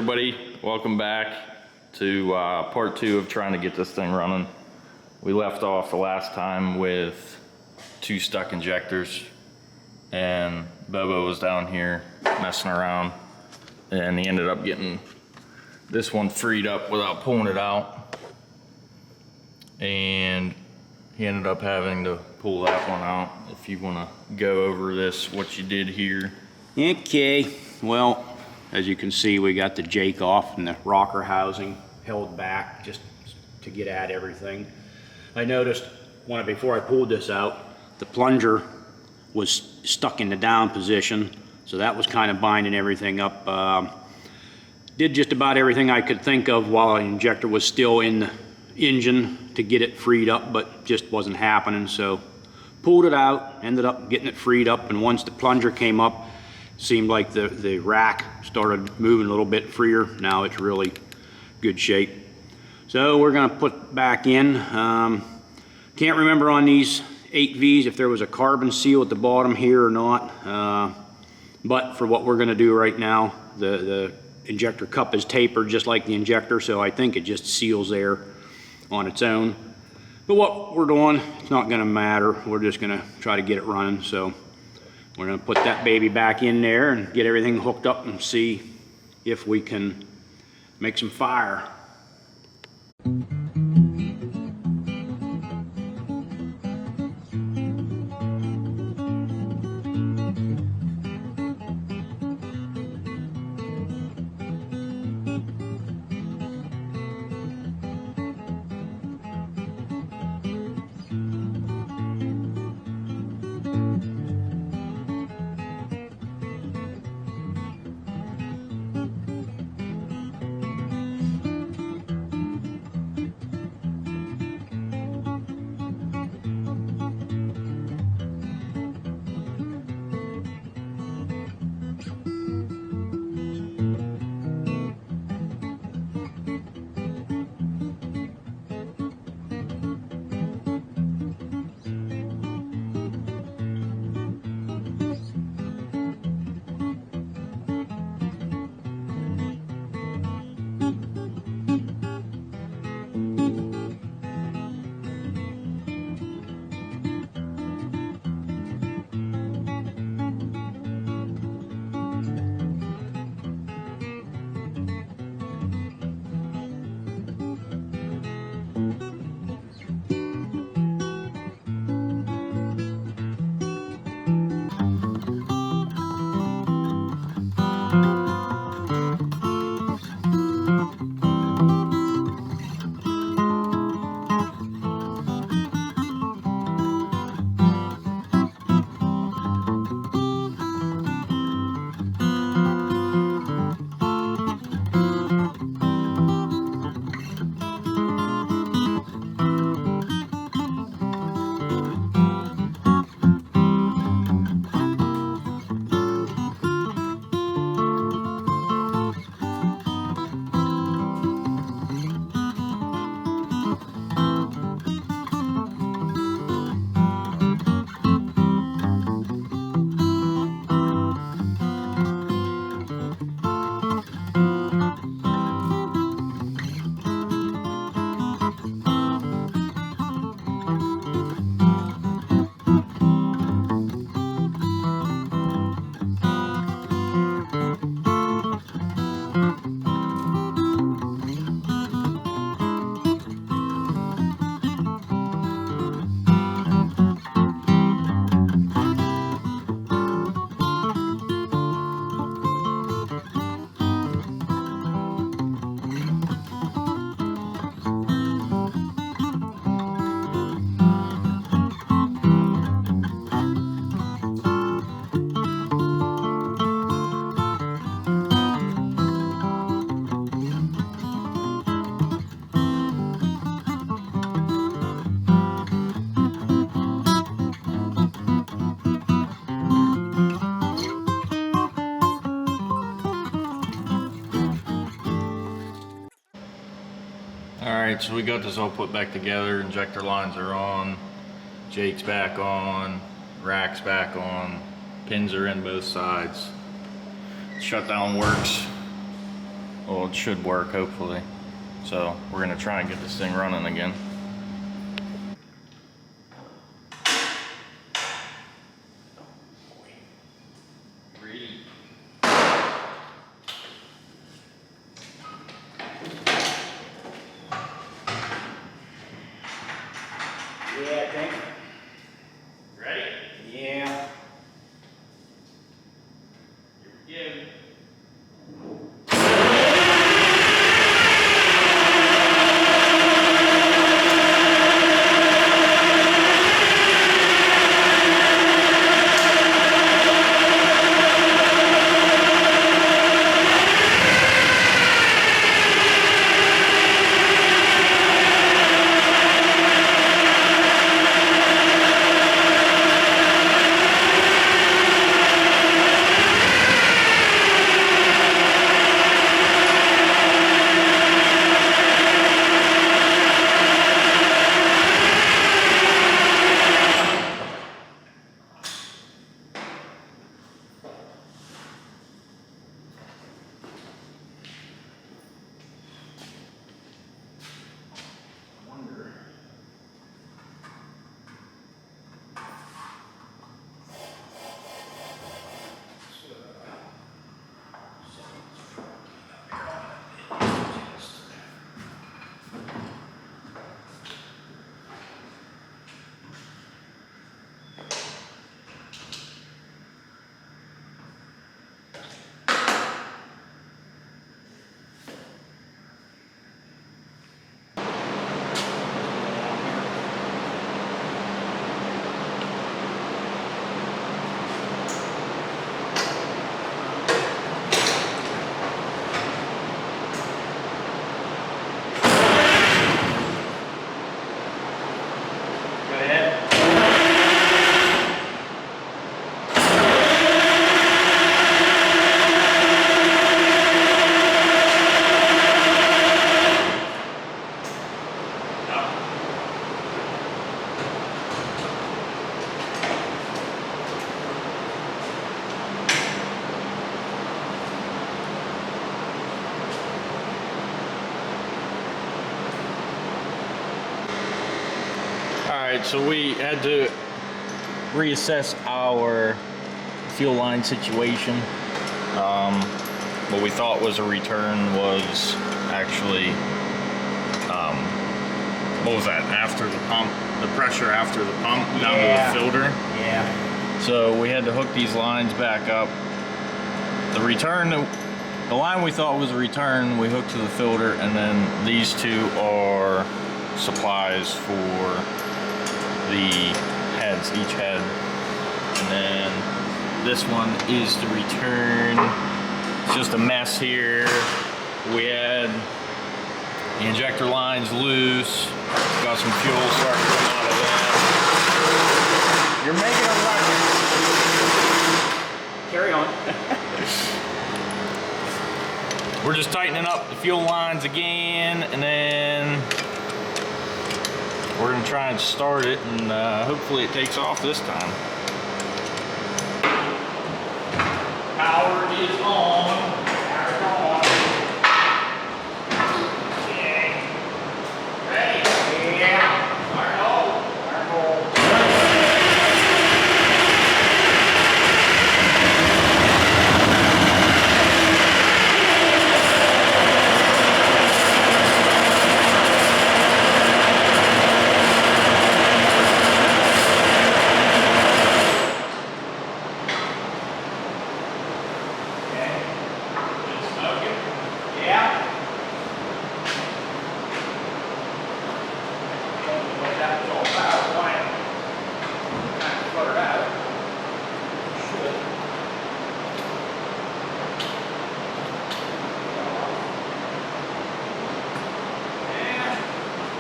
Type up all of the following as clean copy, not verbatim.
everybody, welcome back to part 2 of trying to get this thing running. We left off the last time with 2 stuck injectors, and Bobo was down here messing around, and he ended up getting this one freed up without pulling it out, and he ended up having to pull that one out. If you want to go over this, what you did here. Okay, well, as you can see, we got the jake off and the rocker housing held back just to get at everything. I noticed before I pulled this out, the plunger was stuck in the down position, so that was kind of binding everything up. Did just about everything I could think of while the injector was still in the engine to get it freed up, but just wasn't happening. So pulled it out, ended up getting it freed up, and once the plunger came up, seemed like the rack started moving a little bit freer. Now it's really good shape. So we're gonna put back in. Can't remember on these 8Vs if there was a carbon seal at the bottom here or not. But for what we're gonna do right now, the injector cup is tapered just like the injector, so I think it just seals there on its own. But what we're doing, it's not gonna matter. We're just gonna try to get it running. So we're gonna put that baby back in there and get everything hooked up and see if we can make some fire. Alright, so we got this all put back together. Injector lines are on, jake's back on, rack's back on, pins are in both sides. Shutdown works. Oh, it should work, hopefully. So we're gonna try and get this thing running again. Yeah, I think. Ready? Yeah. Here we go. Alright, so we had to reassess our fuel line situation. What we thought was a return was actually, what was that, after the pump, the pressure after the pump down to the filter. Yeah. So we had to hook these lines back up. The return, the line we thought was a return, we hooked to the filter, and then these two are supplies for the heads, each head. And then this one is the return. It's just a mess here. We had the injector lines loose. Got some fuel starting to come out of them. You're making a record. Carry on. We're just tightening up the fuel lines again, and then we're gonna try and start it, and hopefully it takes off this time. Power is on. Power's on. Okay. Ready? Yeah. Fire hole. Fire hole.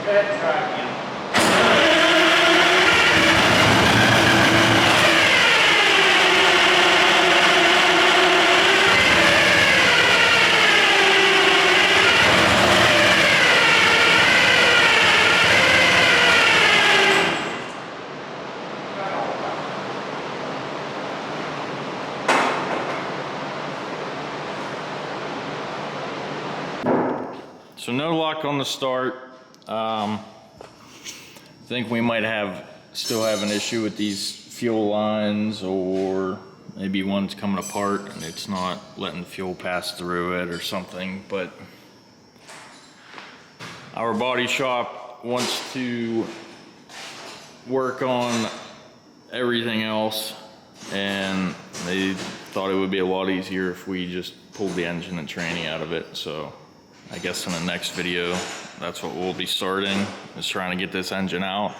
Go ahead and try again. So no luck on the start. I think we might still have an issue with these fuel lines, or maybe one's coming apart and it's not letting fuel pass through it or something. But our body shop wants to work on everything else, and they thought it would be a lot easier if we just pulled the engine and tranny out of it. So I guess in the next video, that's what we'll be starting, is trying to get this engine out.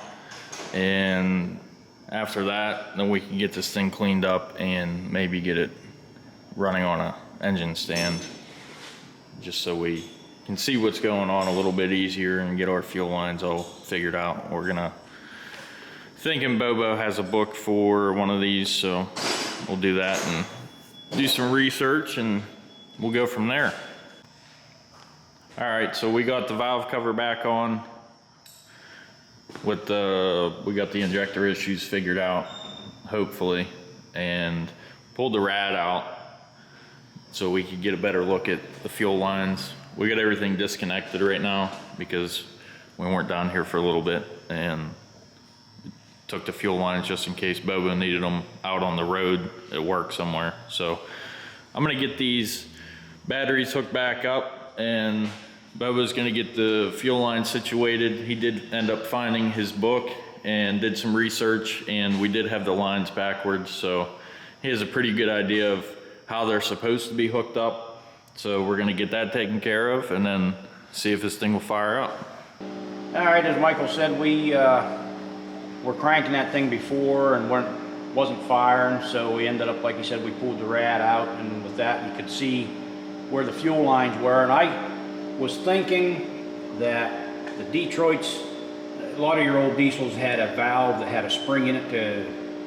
And after that, then we can get this thing cleaned up and maybe get it running on a engine stand, just so we can see what's going on a little bit easier and get our fuel lines all figured out. We're gonna, thinking Bobo has a book for one of these, so we'll do that and do some research and we'll go from there. All right, so we got the valve cover back on. We got the injector issues figured out, hopefully, and pulled the rad out so we could get a better look at the fuel lines. We got everything disconnected right now because we weren't down here for a little bit, and took the fuel lines just in case Bobo needed them out on the road at work somewhere. So I'm gonna get these batteries hooked back up, and Bobo's gonna get the fuel line situated. He did end up finding his book and did some research, and we did have the lines backwards, so he has a pretty good idea of how they're supposed to be hooked up. So we're gonna get that taken care of and then see if this thing will fire up. All right, as Michael said, we were cranking that thing before and wasn't firing, so we ended up, like he said, we pulled the rad out, and with that you could see where the fuel lines were. And I was thinking that the Detroits, a lot of your old diesels had a valve that had a spring in it to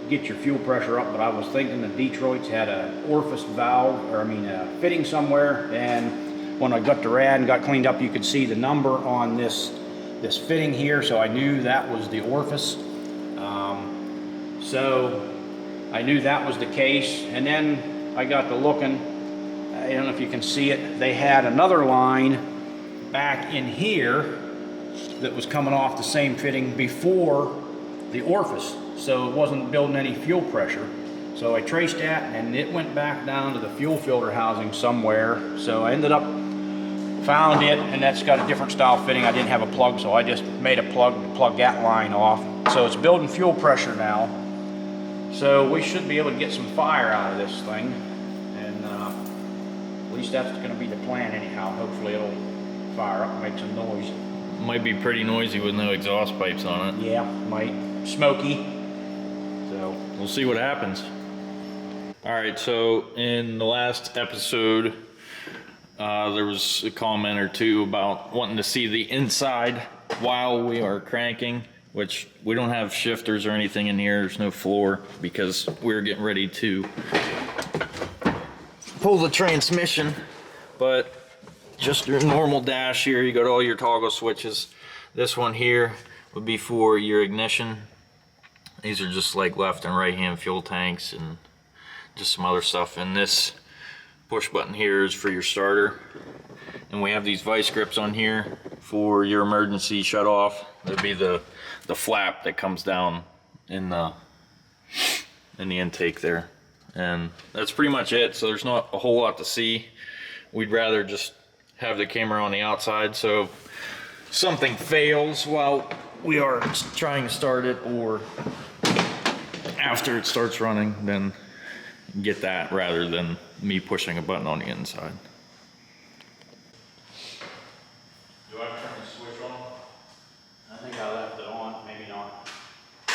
get your fuel pressure up, but I was thinking the Detroits had an orifice valve, or a fitting somewhere. And when I got the rad and got cleaned up, you could see the number on this fitting here, so I knew that was the orifice. So I knew that was the case, and then I got to looking. I don't know if you can see it. They had another line back in here that was coming off the same fitting before the orifice, so it wasn't building any fuel pressure. So I traced that, and it went back down to the fuel filter housing somewhere. So I ended up found it, and that's got a different style fitting. I didn't have a plug, so I just made a plug to plug that line off. So it's building fuel pressure now. So we should be able to get some fire out of this thing, and at least that's going to be the plan anyhow. Hopefully it'll fire up and make some noise. Might be pretty noisy with no exhaust pipes on it. Yeah, might. Smoky. So we'll see what happens. All right, so in the last episode, there was a comment or two about wanting to see the inside while we are cranking, which we don't have shifters or anything in here. There's no floor because we're getting ready to pull the transmission. But just your normal dash here, you got all your toggle switches. This one here would be for your ignition. These are just like left and right hand fuel tanks and just some other stuff. And this push button here is for your starter. And we have these vice grips on here for your emergency shut off. That'd be the flap that comes down in the intake there. And that's pretty much it. So there's not a whole lot to see. We'd rather just have the camera on the outside, so if something fails while we are trying to start it, or after it starts running, then get that rather than me pushing a button on the inside. Do I turn the switch on? I think I left it on, maybe not. I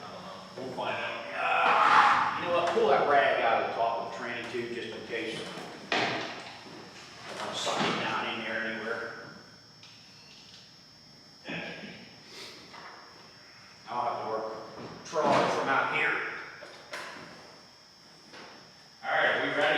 don't know. We'll find out. You know what, pull that rag out of the top of the tranny tube just in case. I'll suck it down in there anywhere. I'll have to work trolley from out here. All right, we ready?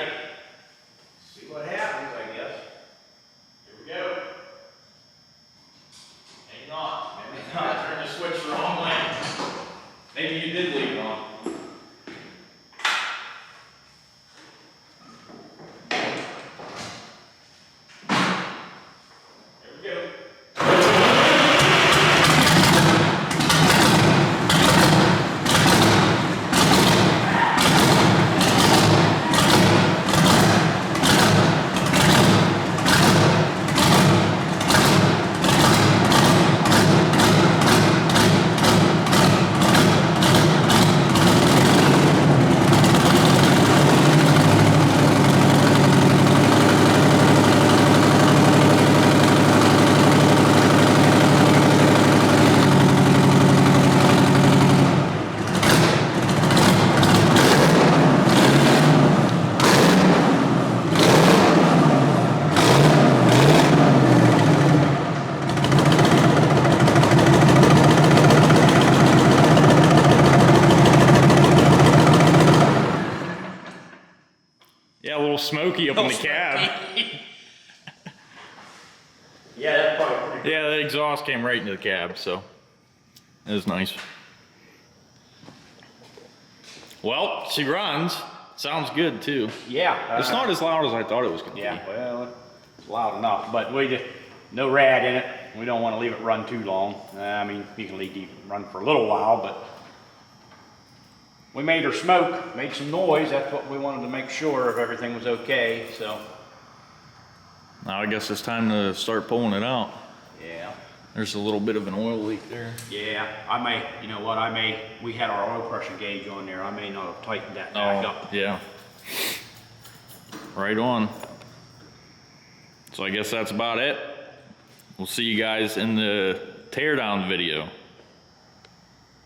smoky up in the cab. Yeah, that's probably pretty. Yeah, the exhaust came right into the cab, so it was nice. Well, she runs. Sounds good too. Yeah. It's not as loud as I thought it was gonna be. Yeah, well, it's loud enough, but we just, no rad in it. We don't want to leave it run too long. I mean, you can leave it run for a little while, but we made her smoke, made some noise. That's what we wanted to make sure if everything was okay, so. Now I guess it's time to start pulling it out. Yeah. There's a little bit of an oil leak there. Yeah, I may, you know what, we had our oil pressure gauge on there. I may not have tightened that back up. Yeah. Right on. So I guess that's about it. We'll see you guys in the teardown video.